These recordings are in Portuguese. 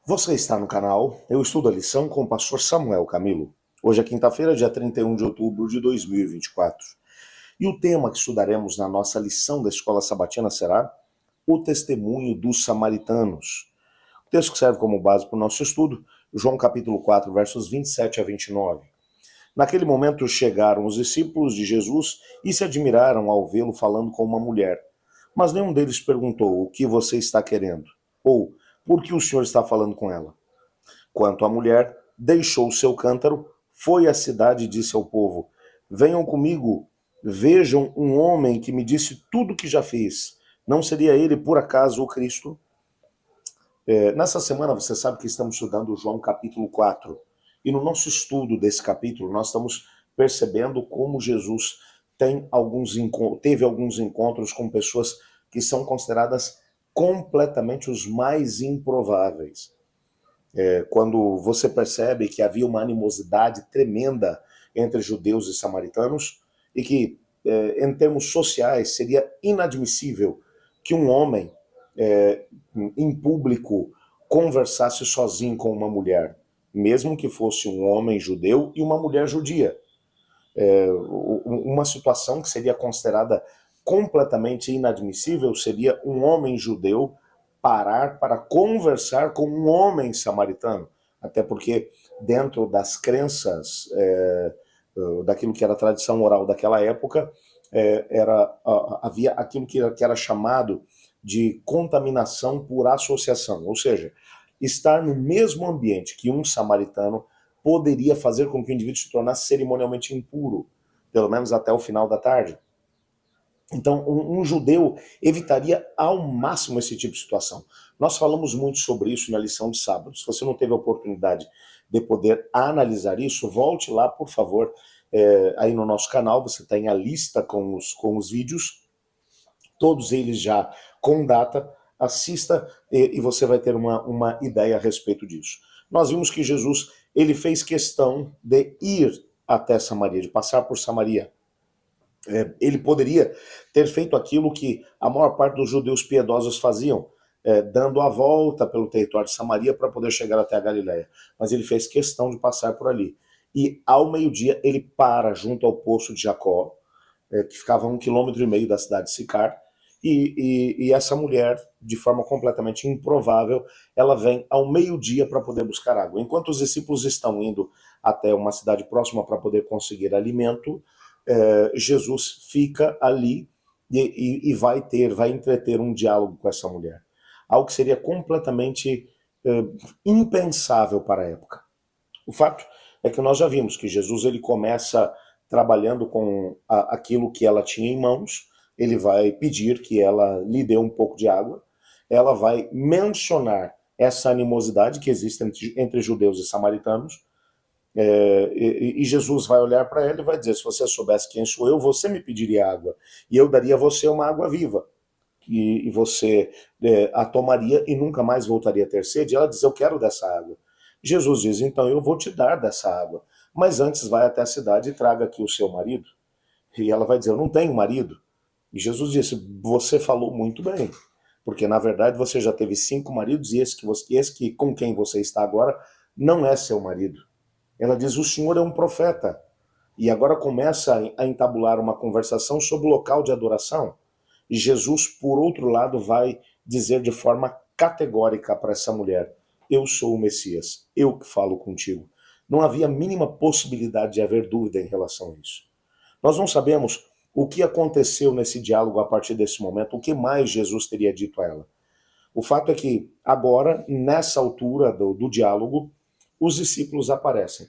Você está no canal Eu Estudo a Lição com o pastor Samuel Camilo. Hoje é quinta-feira, dia 31 de outubro de 2024. E o tema que estudaremos na nossa lição da Escola Sabatina será o testemunho dos samaritanos. O texto que serve como base para o nosso estudo, João capítulo 4, versos 27 a 29. Naquele momento chegaram os discípulos de Jesus e se admiraram ao vê-lo falando com uma mulher. Mas nenhum deles perguntou: o que você está querendo? Ou por que o senhor está falando com ela? Quanto à mulher, deixou seu cântaro, foi à cidade e disse ao povo: venham comigo, vejam um homem que me disse tudo o que já fiz. Não seria ele, por acaso, o Cristo? Nessa semana, você sabe que estamos estudando João capítulo 4. E no nosso estudo desse capítulo, nós estamos percebendo como Jesus teve alguns encontros com pessoas que são consideradas completamente os mais improváveis. Quando você percebe que havia uma animosidade tremenda entre judeus e samaritanos e que, em termos sociais, seria inadmissível que um homem, em público, conversasse sozinho com uma mulher, mesmo que fosse um homem judeu e uma mulher judia. Uma situação que seria considerada completamente inadmissível seria um homem judeu parar para conversar com um homem samaritano, até porque dentro das crenças daquilo que era a tradição oral daquela época, havia aquilo que era chamado de contaminação por associação, ou seja, estar no mesmo ambiente que um samaritano poderia fazer com que o indivíduo se tornasse cerimonialmente impuro, pelo menos até o final da tarde. Então, um judeu evitaria ao máximo esse tipo de situação. Nós falamos muito sobre isso na lição de sábado. Se você não teve a oportunidade de poder analisar isso, volte lá, por favor, aí no nosso canal. Você tem a lista com os vídeos, todos eles já com data. Assista e você vai ter uma ideia a respeito disso. Nós vimos que Jesus ele fez questão de ir até Samaria, de passar por Samaria. Ele poderia ter feito aquilo que a maior parte dos judeus piedosos faziam, dando a volta pelo território de Samaria para poder chegar até a Galiléia. Mas ele fez questão de passar por ali. E ao meio-dia ele para junto ao poço de Jacó, que ficava a 1,5 km da cidade de Sicar, e essa mulher, de forma completamente improvável, ela vem ao meio-dia para poder buscar água. Enquanto os discípulos estão indo até uma cidade próxima para poder conseguir alimento, Jesus fica ali e vai entreter um diálogo com essa mulher. Algo que seria completamente impensável para a época. O fato é que nós já vimos que Jesus ele começa trabalhando com aquilo que ela tinha em mãos. Ele vai pedir que ela lhe dê um pouco de água. Ela vai mencionar essa animosidade que existe entre judeus e samaritanos. E Jesus vai olhar para ela e vai dizer: se você soubesse quem sou eu, você me pediria água, e eu daria a você uma água viva, e você a tomaria e nunca mais voltaria a ter sede. Ela diz: eu quero dessa água. Jesus diz: então eu vou te dar dessa água, mas antes vai até a cidade e traga aqui o seu marido. E ela vai dizer: eu não tenho marido. E Jesus disse: você falou muito bem, porque na verdade você já teve 5 maridos e esse com quem você está agora não é seu marido. Ela diz: o senhor é um profeta. E agora começa a entabular uma conversação sobre o local de adoração. E Jesus, por outro lado, vai dizer de forma categórica para essa mulher: eu sou o Messias, eu que falo contigo. Não havia a mínima possibilidade de haver dúvida em relação a isso. Nós não sabemos o que aconteceu nesse diálogo a partir desse momento, o que mais Jesus teria dito a ela. O fato é que agora, nessa altura do diálogo, os discípulos aparecem.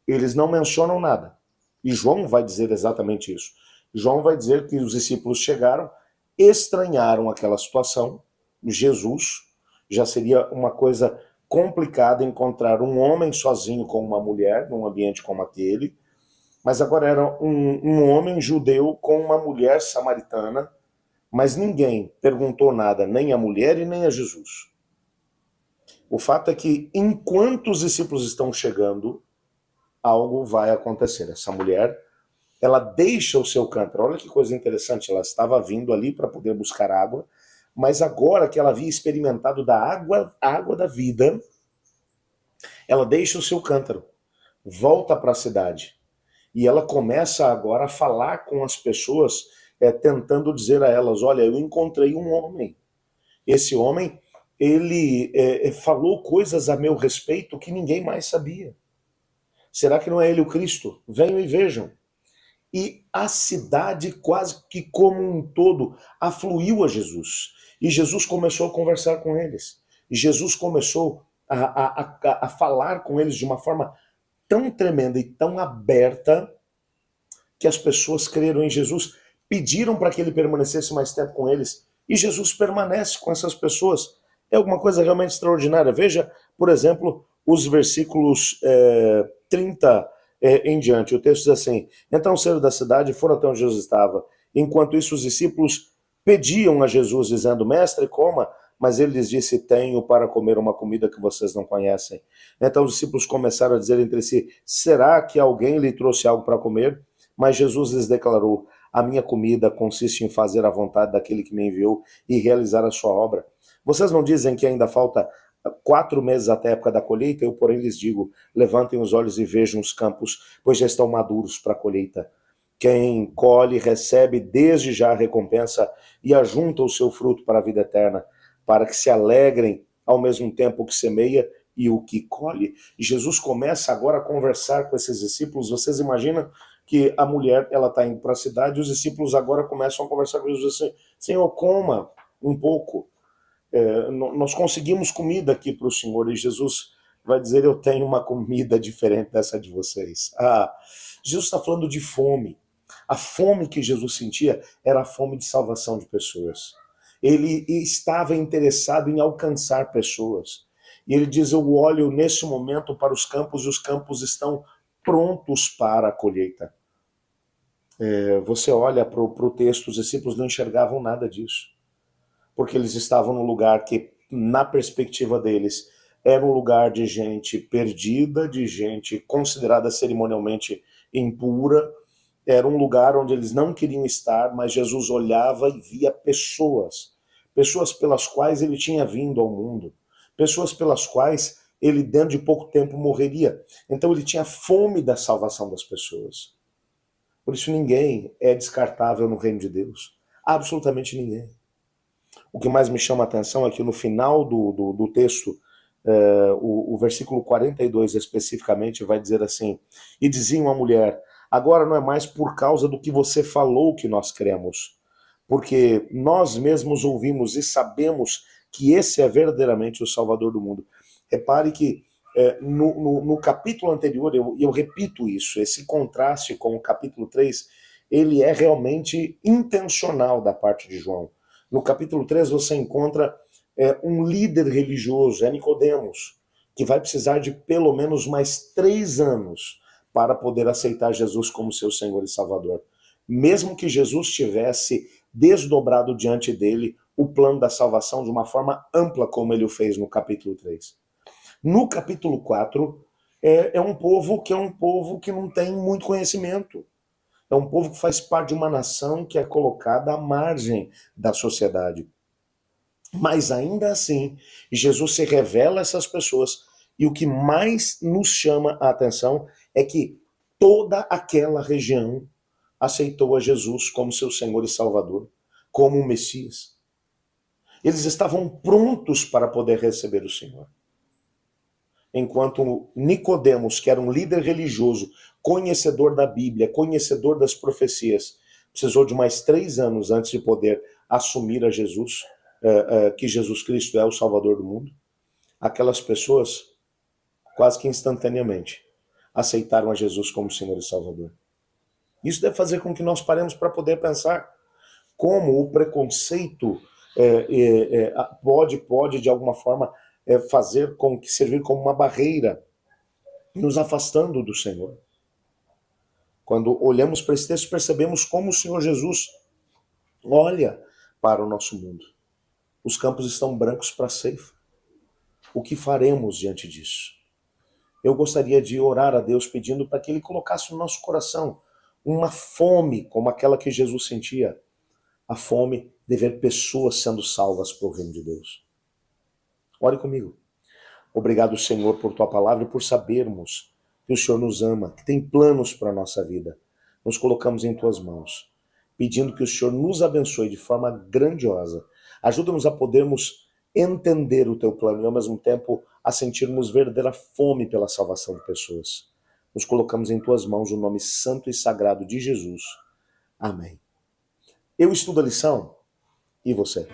Eles não mencionam nada. E João vai dizer exatamente isso. João vai dizer que os discípulos chegaram, estranharam aquela situação. Jesus, já seria uma coisa complicada encontrar um homem sozinho com uma mulher num ambiente como aquele, mas agora era um homem judeu com uma mulher samaritana, mas ninguém perguntou nada, nem a mulher e nem a Jesus. O fato é que, enquanto os discípulos estão chegando, algo vai acontecer. Essa mulher, ela deixa o seu cântaro. Olha que coisa interessante, ela estava vindo ali para poder buscar água, mas agora que ela havia experimentado da água, a água da vida, Ela deixa o seu cântaro, volta para a cidade e ela começa agora a falar com as pessoas, tentando dizer a elas: olha, eu encontrei um homem. Esse homem, ele falou coisas a meu respeito que ninguém mais sabia. Será que não é ele o Cristo? Venham e vejam. E a cidade, quase que como um todo, afluiu a Jesus. E Jesus começou a conversar com eles. E Jesus começou a falar com eles de uma forma tão tremenda e tão aberta que as pessoas creram em Jesus, pediram para que ele permanecesse mais tempo com eles. E Jesus permanece com essas pessoas. É alguma coisa realmente extraordinária. Veja, por exemplo, os versículos 30 em diante. O texto diz assim: então saíram da cidade e foram até onde Jesus estava. Enquanto isso, os discípulos pediam a Jesus, dizendo: mestre, coma. Mas ele lhes disse: tenho para comer uma comida que vocês não conhecem. Então os discípulos começaram a dizer entre si: será que alguém lhe trouxe algo para comer? Mas Jesus lhes declarou: a minha comida consiste em fazer a vontade daquele que me enviou e realizar a sua obra. Vocês não dizem que ainda falta 4 meses até a época da colheita? Eu, porém, lhes digo: levantem os olhos e vejam os campos, pois já estão maduros para a colheita. Quem colhe recebe desde já a recompensa e ajunta o seu fruto para a vida eterna, para que se alegrem ao mesmo tempo que semeia e o que colhe. E Jesus começa agora a conversar com esses discípulos. Vocês imaginam que a mulher, ela está indo para a cidade, e os discípulos agora começam a conversar com Jesus assim: Senhor, coma um pouco. Nós conseguimos comida aqui para o Senhor. E Jesus vai dizer: eu tenho uma comida diferente dessa de vocês. Jesus está falando de fome. A fome que Jesus sentia era a fome de salvação de pessoas. Ele estava interessado em alcançar pessoas. E ele diz: eu olho nesse momento para os campos e os campos estão prontos para a colheita. Você olha para o texto, os discípulos não enxergavam nada disso, porque eles estavam num lugar que, na perspectiva deles, era um lugar de gente perdida, de gente considerada cerimonialmente impura. Era um lugar onde eles não queriam estar, mas Jesus olhava e via pessoas, pessoas pelas quais ele tinha vindo ao mundo, pessoas pelas quais ele, dentro de pouco tempo, morreria. Então ele tinha fome da salvação das pessoas. Por isso ninguém é descartável no reino de Deus. Absolutamente ninguém. O que mais me chama a atenção é que no final do texto, o versículo 42 especificamente vai dizer assim: e diziam à mulher: agora não é mais por causa do que você falou que nós cremos, porque nós mesmos ouvimos e sabemos que esse é verdadeiramente o Salvador do mundo. Repare que no capítulo anterior, eu repito isso, esse contraste com o capítulo 3, ele é realmente intencional da parte de João. No capítulo 3 você encontra um líder religioso, Nicodemos, que vai precisar de pelo menos mais 3 anos para poder aceitar Jesus como seu Senhor e Salvador. Mesmo que Jesus tivesse desdobrado diante dele o plano da salvação de uma forma ampla, como ele o fez no capítulo 3. No capítulo 4, é um povo que não tem muito conhecimento. É um povo que faz parte de uma nação que é colocada à margem da sociedade. Mas ainda assim, Jesus se revela a essas pessoas, e o que mais nos chama a atenção é que toda aquela região aceitou a Jesus como seu Senhor e Salvador, como o Messias. Eles estavam prontos para poder receber o Senhor. Enquanto Nicodemos, que era um líder religioso, conhecedor da Bíblia, conhecedor das profecias, precisou de mais 3 anos antes de poder assumir a Jesus, que Jesus Cristo é o Salvador do mundo. Aquelas pessoas, quase que instantaneamente, aceitaram a Jesus como Senhor e Salvador. Isso deve fazer com que nós paremos para poder pensar como o preconceito pode de alguma forma fazer com que servir como uma barreira nos afastando do Senhor. Quando olhamos para esse texto, percebemos como o Senhor Jesus olha para o nosso mundo. Os campos estão brancos para a ceifa. O que faremos diante disso? Eu gostaria de orar a Deus pedindo para que Ele colocasse no nosso coração uma fome como aquela que Jesus sentia. A fome de ver pessoas sendo salvas para o reino de Deus. Ore comigo. Obrigado, Senhor, por tua palavra e por sabermos que o Senhor nos ama, que tem planos para a nossa vida. Nos colocamos em tuas mãos, pedindo que o Senhor nos abençoe de forma grandiosa. Ajuda-nos a podermos entender o teu plano e, ao mesmo tempo, a sentirmos verdadeira fome pela salvação de pessoas. Nos colocamos em tuas mãos, o nome santo e sagrado de Jesus. Amém. Eu estudo a lição e você?